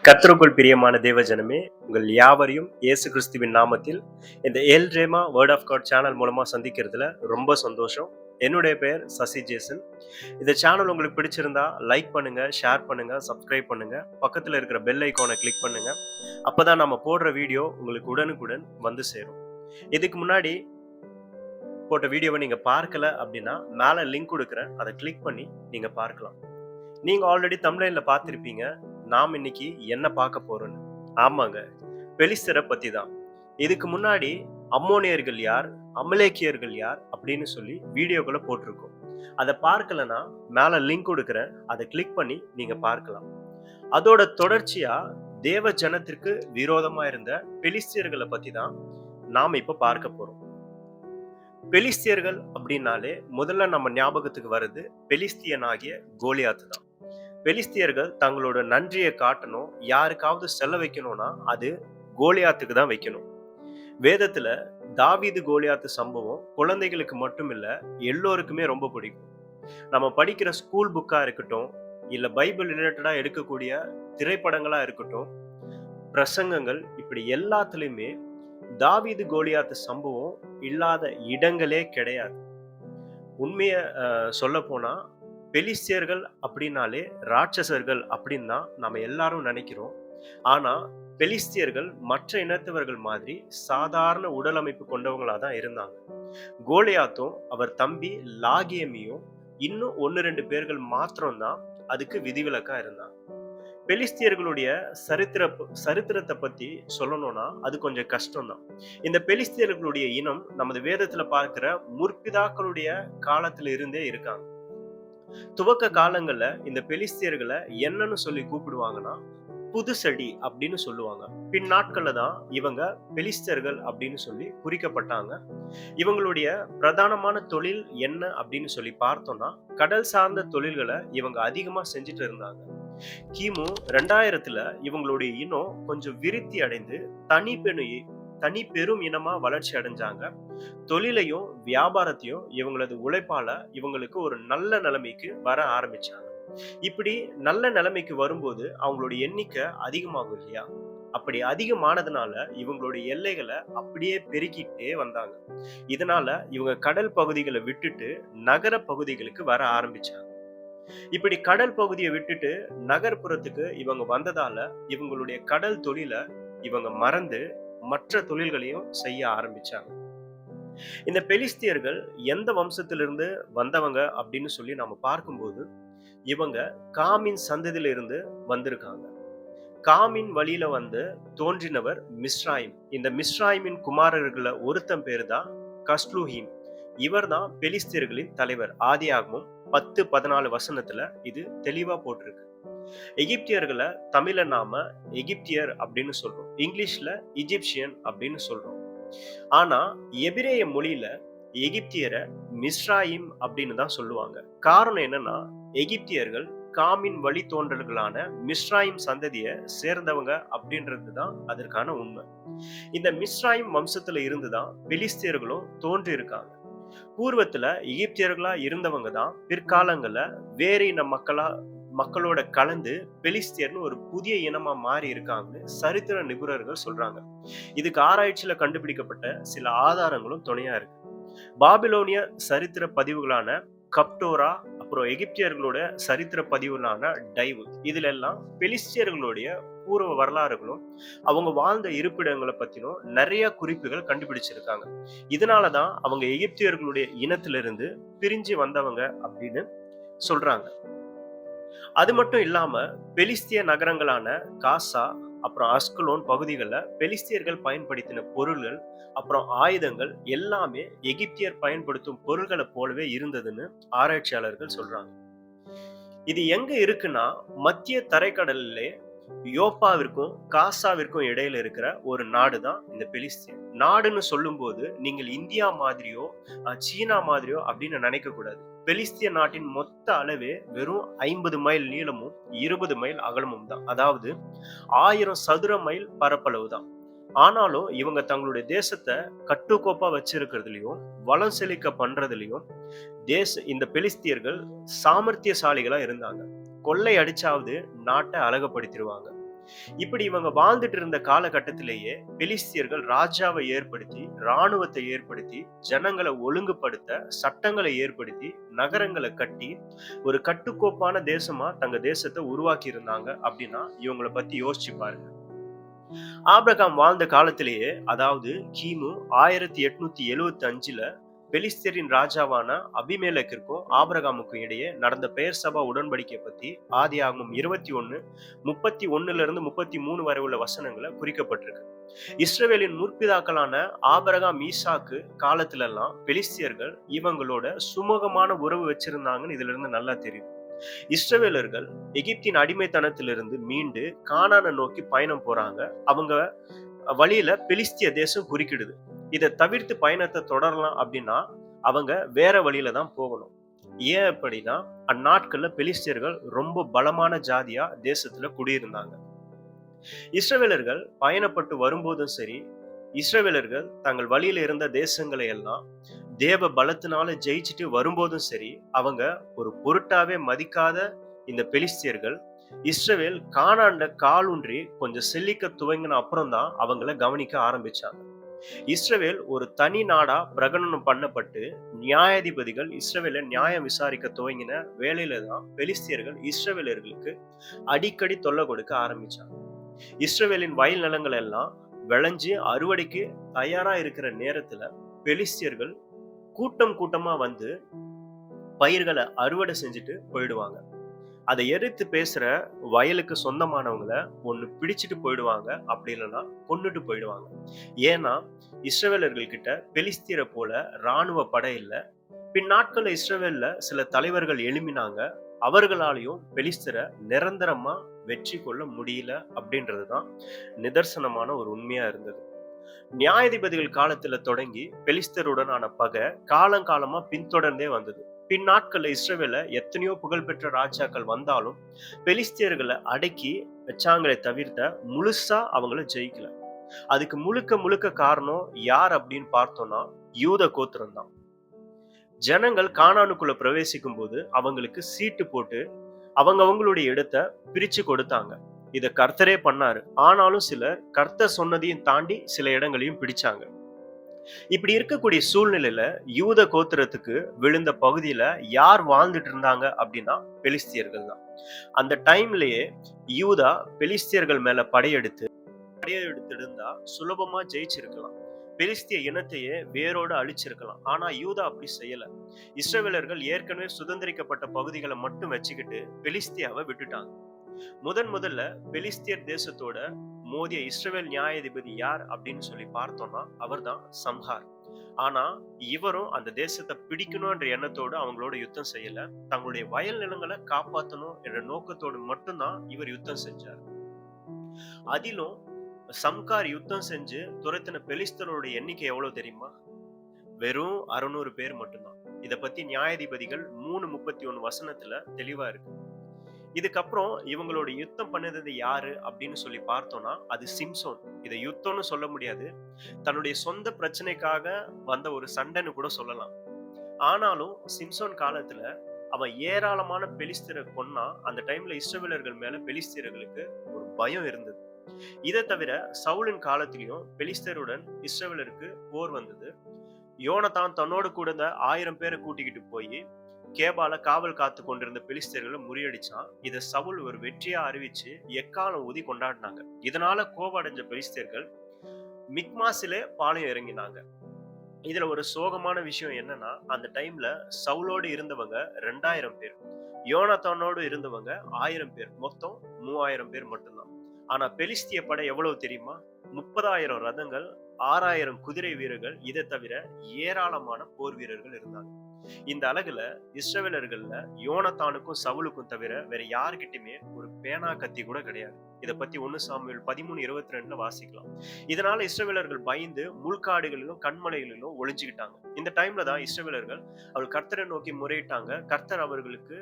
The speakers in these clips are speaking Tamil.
கர்த்தருக்குள் பிரியமான தேவஜனமே, உங்கள் யாவரையும் இயேசு கிறிஸ்துவின் நாமத்தில் இந்த El Rhema word of God channel மூலமா சந்திக்கிறதுல ரொம்ப சந்தோஷம். என்னுடைய பெயர் சசி ஜேசன். இந்த சேனல் உங்களுக்கு பிடிச்சிருந்தா லைக் பண்ணுங்க, ஷேர் பண்ணுங்க, சப்ஸ்கிரைப் பண்ணுங்க, பக்கத்துல இருக்கிற பெல் ஐகானை கிளிக் பண்ணுங்க. அப்பதான் நம்ம போடுற வீடியோ உங்களுக்கு உடனுக்குடன் வந்து சேரும். இதுக்கு முன்னாடி போட்ட வீடியோவை நீங்க பார்க்கல அப்படின்னா மேல லிங்க் கொடுக்குறேன், அதை கிளிக் பண்ணி நீங்க பார்க்கலாம். நீங்க ஆல்ரெடி தம்ப்நெயில்ல பார்த்திருப்பீங்க, நாம் இன்னைக்கு என்ன பார்க்க போறோம்னு. ஆமாங்க, பெலிஸ்தரை பத்தி தான். இதுக்கு முன்னாடி அம்மோனியர்கள் யார், அமலேக்கியர்கள் யார் அப்படின்னு சொல்லி வீடியோக்களை போட்டிருக்கோம். அதை பார்க்கலனா மேல லிங்க் கொடுக்குறேன், அதை கிளிக் பண்ணி நீங்க பார்க்கலாம். அதோட தொடர்ச்சியா தேவ ஜனத்திற்கு விரோதமா இருந்த பெலிஸ்தியர்களை பத்தி தான் நாம இப்ப பார்க்க போறோம். பெலிஸ்தியர்கள் அப்படின்னாலே முதல்ல நம்ம ஞாபகத்துக்கு வருது பெலிஸ்தியனாகிய கோலியாத்து தான். பெலிஸ்தியர்கள் தங்களோட நன்றியை காட்டணும், யாருக்காவது செல்ல வைக்கணும்னா அது கோலியாத்துக்கு தான் வைக்கணும். வேதத்துல தாவீது கோலியாத்து சம்பவம் குழந்தைகளுக்கு மட்டும் இல்ல, எல்லோருக்குமே ரொம்ப பிடிக்கும். நம்ம படிக்கிற ஸ்கூல் புக்கா இருக்கட்டும், இல்ல பைபிள் ரிலேட்டடா எடுக்கக்கூடிய திரைப்படங்களா இருக்கட்டும், பிரசங்கங்கள், இப்படி எல்லாத்துலயுமே தாவீது கோலியாத்து சம்பவம் இல்லாத இடங்களே கிடையாது. உண்மைய சொல்ல போனா பெலிஸ்தியர்கள் அப்படின்னாலே ராட்சசர்கள் அப்படின்னு தான் நம்ம எல்லாரும் நினைக்கிறோம். ஆனா பெலிஸ்தியர்கள் மற்ற இனத்தவர்கள் மாதிரி சாதாரண உடல் அமைப்பு கொண்டவங்களா தான் இருந்தாங்க. கோலியாத்தும் அவர் தம்பி லாகியமியும் இன்னும் 1-2 பேர்கள் மாத்திரம்தான் அதுக்கு விதிவிலக்கா இருந்தாங்க. பெலிஸ்தியர்களுடைய சரித்திரத்தை பத்தி சொல்லணும்னா அது கொஞ்சம் கஷ்டம்தான். இந்த பெலிஸ்தியர்களுடைய இனம் நமது வேதத்துல பார்க்கிற முற்பிதாக்களுடைய காலத்துல இருந்தே இருக்காங்க. துவக்க காலங்கள்ல இந்த பெலிஸ்தியர்களை என்னன்னு சொல்லி கூப்பிடுவாங்கன்னா புதுசடி அப்படின்னு சொல்லுவாங்க. பின் நாட்கள்ல தான் இவங்க பெலிஸ்தர்கள் அப்படின்னு சொல்லி குறிக்கப்பட்டாங்க. இவங்களுடைய பிரதானமான தொழில் என்ன அப்படின்னு சொல்லி பார்த்தோம்னா கடல் சார்ந்த தொழில்களை இவங்க அதிகமா செஞ்சுட்டு இருந்தாங்க. கிமு 2000 இவங்களுடைய இனம் கொஞ்சம் விருத்தி அடைந்து தனி பெரும் இனமா வளர்ச்சி அடைஞ்சாங்க. தொழிலையும் வியாபாரத்தையும் இவங்களது உழைப்பால இவங்களுக்கு ஒரு நல்ல நிலைமைக்கு வர ஆரம்பிச்சாங்க. இப்படி நல்ல நிலைமைக்கு வரும்போது அவங்களுடைய எண்ணிக்கை அதிகமாகும் இல்லையா? அப்படி அதிகமானதுனால இவங்களுடைய எல்லைகளை அப்படியே பெருக்கிட்டே வந்தாங்க. இதனால இவங்க கடல் பகுதிகளை விட்டுட்டு நகர பகுதிகளுக்கு வர ஆரம்பிச்சாங்க. இப்படி கடல் பகுதியை விட்டுட்டு நகர்ப்புறத்துக்கு இவங்க வந்ததால இவங்களுடைய கடல் தொழிலை இவங்க மறந்து மற்ற தொழில்களையும் செய்ய ஆரம்பிச்சாங்க. இந்த பெலிஸ்தியர்கள் எந்த வம்சத்திலிருந்து வந்தவங்க அப்படின்னு சொல்லி நாம பார்க்கும்போது இவங்க காமின் சந்ததியில இருந்து வந்திருக்காங்க. காமின் வழியில வந்து தோன்றினவர் மிஸ்ராயிம். இந்த மிஸ்ராயிமின் குமாரர்கள ஒருத்தன் பேரு தான் கஸ்லூஹீம். இவர் தான் பெலிஸ்தியர்களின் தலைவர். ஆதியாகமம் 10-14 இது தெளிவா போட்டிருக்கு. எகிப்தியர்களை தமிழ்ல நாம எகிப்தியர் அப்படின்னு சொல்றோம், இங்கிலீஷ்ல இஜிப்சியன் அப்படின்னு சொல்றோம். ஆனா எபிரேய மொழியில எகிப்தியரை மிஸ்ராயிம் அப்படின்னு தான் சொல்லுவாங்க. காரணம் என்னன்னா எகிப்தியர்கள் காமின் வழி தோன்றல்களான மிஸ்ராயிம் சந்ததியை சேர்ந்தவங்க அப்படின்றதுதான் அதற்கான உண்மை. இந்த மிஸ்ராயிம் வம்சத்துல இருந்துதான் பெலிஸ்தியர்களும் தோன்றி இருக்காங்க. பூர்வத்துல எகிப்தியர்களா இருந்தவங்க தான் பிற்காலங்கள்ல வேறு இன மக்களோட கலந்து பெலிஸ்தியர்னு ஒரு புதிய இனமா மாறி இருக்காங்கன்னு சரித்திர நிபுணர்கள் சொல்றாங்க. இதுக்கு ஆராய்ச்சியில கண்டுபிடிக்கப்பட்ட சில ஆதாரங்களும் துணையா இருக்கு. பாபிலோனிய சரித்திர பதிவுகளான கப்டோரா, அப்புறம் எகிப்தியர்களோட சரித்திர பதிவுகளான டைவு, இதுல எல்லாம் பெலிஸ்தியர்களுடைய பூர்வ வரலாறுகளும் அவங்க வாழ்ந்த இருப்பிடங்களை பத்தினும் நிறைய குறிப்புகள் கண்டுபிடிச்சிருக்காங்க. இதனாலதான் அவங்க எகிப்தியர்களுடைய இனத்திலிருந்து பிரிஞ்சு வந்தவங்க அப்படின்னு சொல்றாங்க. அது மட்டும் இல்லாம பெலிஸ்திய நகரங்களான காசா, அப்புறம் அஸ்கலோன் பகுதிகளில் பெலிஸ்தியர்கள் பயன்படுத்தின பொருள்கள், அப்புறம் ஆயுதங்கள் எல்லாமே எகிப்தியர் பயன்படுத்தும் பொருள்களை போலவே இருந்ததுன்னு ஆராய்ச்சியாளர்கள் சொல்றாங்க. இது எங்க இருக்குன்னா மத்திய தரைக்கடலிலே யோப்பாவிற்கும் காசாவிற்கும் இடையில இருக்கிற ஒரு நாடு தான் இந்த பெலிஸ்தீன். நாடுன்னு சொல்லும் போது நீங்கள் இந்தியா மாதிரியோ சீனா மாதிரியோ அப்படின்னு நினைக்க கூடாது. பெலிஸ்திய நாட்டின் மொத்த அளவே வெறும் 50 மைல் நீளமும் 20 மைல் அகலமும் தான். அதாவது 1000 சதுர மைல் பரப்பளவு தான். ஆனாலும் இவங்க தங்களுடைய தேசத்தை கட்டுக்கோப்பா வச்சிருக்கிறதுலயும் வளம் செழிக்க பண்றதுலயும் இந்த பெலிஸ்தியர்கள் சாமர்த்தியசாலிகளா இருந்தாங்க. கொள்ளை அடிச்சாவது நாட்டை அழகுபடுத்திடுவாங்க. இப்படி இவங்க வாழ்ந்துட்டு இருந்த காலகட்டத்திலேயே பெலிஸ்தியர்கள் ராஜாவை ஏற்படுத்தி, ராணுவத்தை ஏற்படுத்தி, ஜனங்களை ஒழுங்குபடுத்த, சட்டங்களை ஏற்படுத்தி, நகரங்களை கட்டி, ஒரு கட்டுக்கோப்பான தேசமா தங்க தேசத்தை உருவாக்கி இருந்தாங்க அப்படின்னா இவங்களை பத்தி யோசிச்சு பாருங்க. ஆபிரகாம் வாழ்ந்த காலத்திலேயே, அதாவது கிமு 1875ல பெலிஸ்தரின் ராஜாவான அபிமெலேக்கிற்கும் ஆபிரகாமுக்கும் இடையே நடந்த பெயர் சபா உடன்படிக்கை பத்தி ஆதியாகமம் 21:31 இருந்து 33 வரை உள்ள வசனங்களை குறிக்கப்பட்டிருக்கு. இஸ்ரவேலின் முற்பிதாக்களான ஆபிரகாம், ஈசாக்கு காலத்துல எல்லாம் பெலிஸ்தியர்கள் இவங்களோட சுமூகமான உறவு வச்சிருந்தாங்கன்னு இதுல இருந்து நல்லா தெரியும். இஸ்ரவேலர்கள் எகிப்தின் அடிமைத்தனத்திலிருந்து மீண்டு கானானை நோக்கி பயணம் போறாங்க. அவங்க வழியில பெலிஸ்திய தேசம் குறுக்கிடுது. இதை தவிர்த்து பயணத்தை தொடரலாம் அப்படின்னா அவங்க வேற வழியில தான் போகணும். ஏன் அப்படின்னா அந்நாட்கள்ல பெலிஸ்தியர்கள் ரொம்ப பலமான ஜாதியா தேசத்துல குடியிருந்தாங்க. இஸ்ரவேலர்கள் பயணப்பட்டு வரும்போதும் சரி, இஸ்ரவேலர்கள் தங்கள் வழியில இருந்த தேசங்களை எல்லாம் தேவ பலத்தினால ஜெயிச்சுட்டு வரும்போதும் சரி, அவங்க ஒரு பொருட்டாவே மதிக்காத இந்த பெலிஸ்தியர்கள் இஸ்ரவேல் கானான்ல காலூன்றி கொஞ்சம் செழிக்க துவங்கின அப்புறம் தான் அவங்கள கவனிக்க ஆரம்பிச்சாங்க. இஸ்ரவேல் ஒரு தனி நாடா பிரகடனம் பண்ணப்பட்டு நியாயாதிபதிகள் இஸ்ரவேலை நியாயம் விசாரிக்க துவங்கின வேலையில தான் பெலிஸ்தியர்கள் இஸ்ரவேலர்களுக்கு அடிக்கடி தொல்லை கொடுக்க ஆரம்பிச்சாங்க. இஸ்ரவேலின் வயல் நிலங்கள் எல்லாம் விளைஞ்சு அறுவடைக்கு தயாரா இருக்கிற நேரத்துல பெலிஸ்தியர்கள் கூட்டம் கூட்டமா வந்து பயிர்களை அறுவடை செஞ்சுட்டு போயிடுவாங்க. அதை எதிர்த்து பேசுற வயலுக்கு சொந்தமானவங்கள ஒண்ணு பிடிச்சிட்டு போயிடுவாங்க, அப்படி இல்லைன்னா கொன்னுட்டு போயிடுவாங்க. ஏன்னா இஸ்ரவேலர்கள் கிட்ட பெலிஸ்தியரை போல ராணுவ படை இல்ல. பின் நாட்கள்ல இஸ்ரவேல்ல சில தலைவர்கள் எழும்பினாங்க. அவர்களாலையும் பெலிஸ்தரை நிரந்தரமா வெற்றி கொள்ள முடியல அப்படின்றதுதான் நிதர்சனமான ஒரு உண்மையா இருந்தது. நியாயாதிபதிகள் காலத்துல தொடங்கி பெலிஸ்தருடனான பகை காலங்காலமா பின்தொடர்ந்தே வந்தது. பின் நாட்கள்ல இஸ்ரவேல எத்தனையோ புகழ்பெற்ற ராஜாக்கள் வந்தாலும் பெலிஸ்தியர்களை அடக்கி வச்சாங்களே தவிர்த்த முழுசா அவங்கள ஜெயிக்கல. அதுக்கு முழுக்க முழுக்க காரணம் யார் அப்படின்னு பார்த்தோம்னா யூத கோத்திரம் தான். ஜனங்கள் கானானுக்குள்ள பிரவேசிக்கும் போது அவங்களுக்கு சீட்டு போட்டு அவங்களுடைய இடத்தை பிரிச்சு கொடுத்தாங்க. இத கர்த்தரே பண்ணாரு. ஆனாலும் சிலர் கர்த்தர் சொன்னதையும் தாண்டி சில இடங்களையும் பிடிச்சாங்க. இப்படி இருக்கக்கூடிய சூழ்நிலையில யூத கோத்திரத்துக்கு விழுந்த பகுதியில யார் வாழ்ந்துட்டு இருந்தாங்க அப்படின்னா பெலிஸ்தியர்கள் தான். அந்த டைம்லயே யூதா பெலிஸ்தியர்கள் மேல படையெடுத்து இருந்தா சுலபமா ஜெயிச்சிருக்கலாம். பெலிஸ்திய இனத்தையே வேரோடு அழிச்சிருக்கலாம். ஆனா யூதா அப்படி செய்யல. இஸ்ரவேலர்கள் ஏற்கனவே சுதந்திரிக்கப்பட்ட பகுதிகளை மட்டும் வச்சுக்கிட்டு பெலிஸ்தியாவை விட்டுட்டாங்க. முதல்ல பெலிஸ்தியர் தேசத்தோட மோதிய இஸ்ரவேல் நியாயாதிபதி யார் அப்படின்னு சொல்லி பார்த்தோம்னா அவர்தான் சம்ஹார். ஆனா இவரும் அந்த தேசத்தை பிடிக்கணும்ன்ற எண்ணத்தோடு அவங்களோட யுத்தம் செய்யல. தங்களுடைய வயல் நிலங்களை காப்பாற்றணும் என்ற நோக்கத்தோடு மட்டும்தான் இவர் யுத்தம் செஞ்சார். அதிலும் சம்கார் யுத்தம் செஞ்சு துரத்தின பெலிஸ்தரோட எண்ணிக்கை எவ்வளவு தெரியுமா? வெறும் 600 பேர் மட்டும்தான். இத பத்தி நியாயாதிபதிகள் 3:31 வசனத்துல தெளிவா இருக்கு. இதுக்கப்புறம் இவங்களோட யுத்தம் பண்ணது யாரு அப்படின்னு சொல்லி பார்த்தோம்னா அது சிம்சோன். இதை யுத்தம்னு சொல்ல முடியாது, தன்னுடைய சொந்த பிரச்சனைக்காக வந்த ஒரு சண்டைன்னு கூட சொல்லலாம். ஆனாலும் சிம்சோன் காலத்துல அவன் ஏராளமான பெலிஸ்தரை கொன்னா அந்த டைம்ல இஸ்ரவேலர்கள் மேல பெலிஸ்தர்களுக்கு ஒரு பயம் இருந்தது. இதை தவிர சவுலின் காலத்திலையும் பெலிஸ்தருடன் இஸ்ரவேலருக்கு போர் வந்தது. யோனத்தான் தன்னோடு கூட 1000 பேரை கூட்டிக்கிட்டு போய் கேபால காவல் காத்து கொண்டிருந்த பெலிஸ்தர்களை முறியடிச்சான். இதை சவுல் ஒரு வெற்றியா அறிவிச்சு எக்காலம் ஊதி கொண்டாடினாங்க. இதனால கோபமடைஞ்ச பெலிஸ்தர்கள் மிக்மாசிலே பாளையம் இறங்கினாங்க. இதுல ஒரு சோகமான விஷயம் என்னன்னா அந்த டைம்ல சவுலோடு இருந்தவங்க 2000 பேர், யோனத்தானோடு இருந்தவங்க 1000 பேர், மொத்தம் 3000 பேர் மட்டும்தான். ஆனா பெலிஸ்திய படை எவ்வளவு தெரியுமா? 30,000 ரதங்கள், 6,000 குதிரை வீரர்கள், இதை தவிர ஏராளமான போர் வீரர்கள் இருந்தாங்க. இந்த அழகுல இஸ்ரவேலர்கள்ல யோனத்தானுக்கும் சவுலுக்கும் தவிர வேற யாருக்கிட்டுமே ஒரு பேனா கத்தி கூட கிடையாது. இதை பத்தி 1 சாமுவேல் 13:22 வாசிக்கலாம். இதனால இஸ்ரவேலர்கள் பயந்து முள்காடுகளிலும் கண்மலைகளிலும் ஒளிஞ்சுக்கிட்டாங்க. இந்த டைம்ல தான் இஸ்ரவேலர்கள் அவர்கள் கர்த்தரை நோக்கி முறையிட்டாங்க. கர்த்தர் அவர்களுக்கு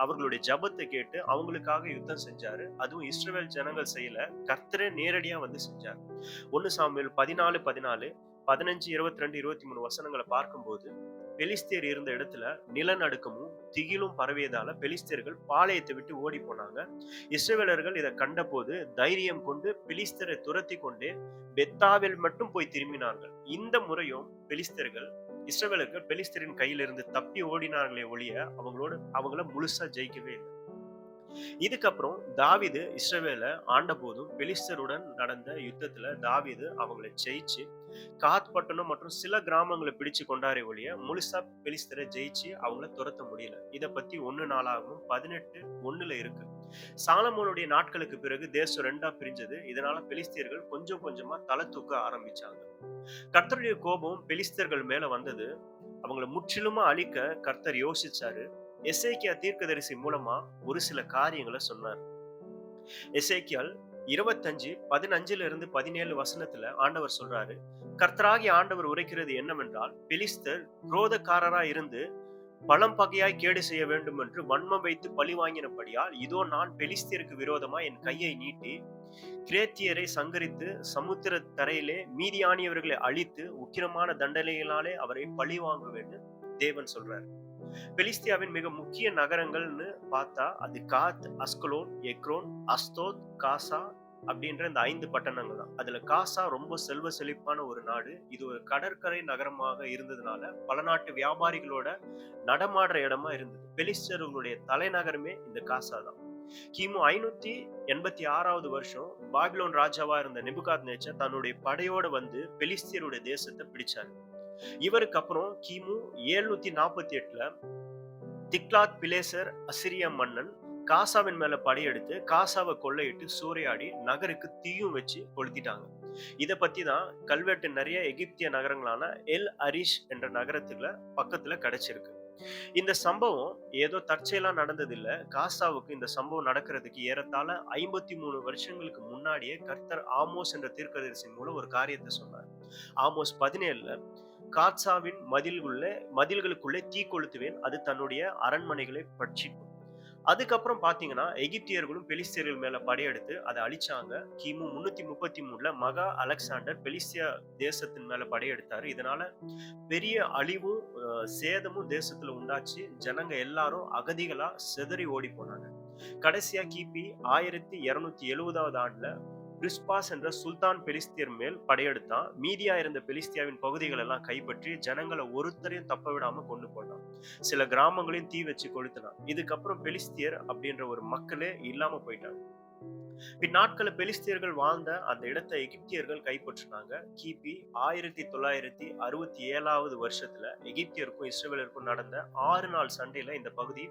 அவர்களுடைய ஜபத்தை கேட்டு அவங்களுக்காக யுத்தம் செஞ்சாரு. அதுவும் இஸ்ரவேல் ஜனங்கள் செய்யல, கர்த்தரே நேரடியா வந்து செஞ்சார். 1 சாமுவேல் 14:14, 15, 22, 23 வசனங்களை பார்க்கும்போது பெலிஸ்தேர் இருந்த இடத்துல நிலநடுக்கமும் திகிலும் பரவியதால பெலிஸ்தேர்கள் பாளையத்தை விட்டு ஓடி போனாங்க. இஸ்ரவேலர்கள் இதை கண்டபோது தைரியம் கொண்டு பெலிஸ்தரை துரத்தி கொண்டே பெத்தாவில் மட்டும் போய் திரும்பினார்கள். இந்த முறையும் பெலிஸ்தர்கள் இஸ்ரவேலர்கள் பெலிஸ்தரின் கையிலிருந்து தப்பி ஓடினார்களே ஒழிய அவங்கள முழுசா ஜெயிக்கவே இல்லை. இதுக்கப்புறம் தாவீது இஸ்ரவேல ஆண்ட போதும் பெலிஸ்தருடன் நடந்த யுத்தத்துல தாவீது அவங்களை ஜெயிச்சு காத் பட்டணம் மற்றும் சில கிராமங்களை பிடிச்சு கொண்டாரே ஒழிய முழுசா பெலிஸ்தரை ஜெயிச்சு அவங்கள துரத்த முடியல. இத பத்தி 1 நாளாகவும் 18:1 இருக்கு. சாலமோனுடைய நாட்களுக்கு பிறகு தேசம் 2 பிரிஞ்சது. இதனால பெலிஸ்தியர்கள் கொஞ்சம் கொஞ்சமா தலை தூக்க ஆரம்பிச்சாங்க. கர்த்தருடைய கோபம் பெலிஸ்தர்கள் மேல வந்தது. அவங்களை முற்றிலுமா அழிக்க கர்த்தர் யோசிச்சாரு. எசேக்கியா தீர்க்கதரிசி மூலமா ஒரு சில காரியங்களை சொன்னார். எசேக்கியால் 25:15-17 ஆண்டவர் சொல்றாரு, கர்த்தராகிய ஆண்டவர் உரைக்கிறது என்னவென்றால், பெலிஸ்தர் குரோதக்காரராய் இருந்து பலம் பகையாய் கேடு செய்ய வேண்டும் என்று வன்மம் வைத்து பழி வாங்கினபடியால் இதோ நான் பெலிஸ்தியருக்கு விரோதமா என் கையை நீட்டி கிரேத்தியரை சங்கரித்து சமுத்திர தரையிலே மீதியானியவர்களை அழித்து உக்கிரமான தண்டனைகளாலே அவரை பழி வாங்குவேன்னு தேவன் சொல்றார். பெலிஸ்தியாவின் மிக முக்கிய நகரங்கள்னு பார்த்தா அது காத், அஸ்கலோன், எக்ரோன், அஸ்தோத், காசா அப்படின்ற இந்த 5 பட்டணங்கள் தான். அதுல காசா ரொம்ப செல்வ செழிப்பான ஒரு நாடு. இது ஒரு கடற்கரை நகரமாக இருந்ததுனால பல நாட்டு வியாபாரிகளோட நடமாடுற இடமா இருந்தது. பெலிஸ்தர்களுடைய தலைநகரமே இந்த காசா தான். கிமு 586 பாபிலோன் ராஜாவா இருந்த நேபுகாத்நேச்சர் தன்னுடைய படையோட வந்து பெலிஸ்தியருடைய தேசத்தை பிடிச்சாரு. இவருக்கு அப்புறம் கிமு 748 திக்லாத் பிலேசர் அசிரியா மன்னன் காசாவின் மேல படையெடுத்து காசாவை கொள்ளையிட்டு சூறையாடி நகருக்கு தீயும் வச்சு கொளுத்திட்டாங்க. இத பத்தி தான் கல்வெட்டு நிறைய எகிப்திய நகரங்களான எல் அரிஷ் என்ற நகரத்துல பக்கத்துல கிடைச்சிருக்கு. இந்த சம்பவம் ஏதோ தற்செயலா நடந்தது இல்ல. காசாவுக்கு இந்த சம்பவம் நடக்கிறதுக்கு ஏறத்தாழ 53 வருஷங்களுக்கு முன்னாடியே கர்த்தர் ஆமோஸ் என்ற தீர்க்கதரிசியின் மூலம் ஒரு காரியத்தை சொன்னார். ஆமோஸ் 17 காட்சாவின் மதில்களுக்குள்ளே தீ கொளுத்துவேன், அது தன்னுடைய அரண்மனைகளை பட்சிக்கும். அதுக்கப்புறம் பாத்தீங்கன்னா எகிப்தியர்களும் பெலிஸ்தியர்கள் மேல படையெடுத்து அதை அழிச்சாங்க. கிமு 333 மகா அலெக்சாண்டர் பெலிஸ்தியா தேசத்தின் மேல படையெடுத்தாரு. இதனால பெரிய அழிவும் சேதமும் தேசத்துல உண்டாச்சு. ஜனங்க எல்லாரும் அகதிகளா சிதறி ஓடி போனாங்க. கடைசியா கிபி 1270 பிரிஸ்பாஸ் என்ற சுல்தான் பெலிஸ்தியர் மேல் படையெடுத்தான். மீதியா இருந்த பெலிஸ்தியாவின் பகுதிகள் எல்லாம் கைப்பற்றி ஜனங்களை ஒருத்தரையும் தப்ப விடாம கொண்டு போனான். சில கிராமங்களையும் தீ வச்சு கொளுத்தினான். இதுக்கப்புறம் பெலிஸ்தியர் அப்படின்ற ஒரு மக்களே இல்லாம போயிட்டாங்க. பின்னாட்கள பெலிஸ்தியர்கள் வாழ்ந்த அந்த இடத்தை எகிப்தியர்கள் கைப்பற்றினாங்க. கிபி 1967 எகிப்தியருக்கும் இஸ்ரவேலருக்கும் நடந்த 6 நாள் சண்டையில இந்த பகுதி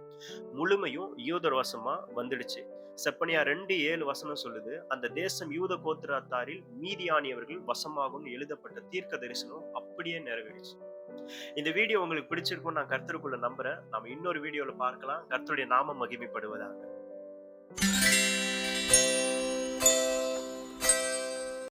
முழுமையும் யூதர் வசமா வந்துடுச்சு. செப்பனியா 2:7 சொல்லுது, அந்த தேசம் யூத கோத்திரத்தாரில் மீதியானியவர்கள் வசமாகும் எழுதப்பட்ட தீர்க்க தரிசனம் அப்படியே நிறைவேறிச்சு. இந்த வீடியோ உங்களுக்கு பிடிச்சிருக்கும் நான் கர்த்தருக்குள்ள நம்புறேன். நாம இன்னொரு வீடியோல பார்க்கலாம். கர்த்தருடைய நாமம் மகிமைப்படுவதாக.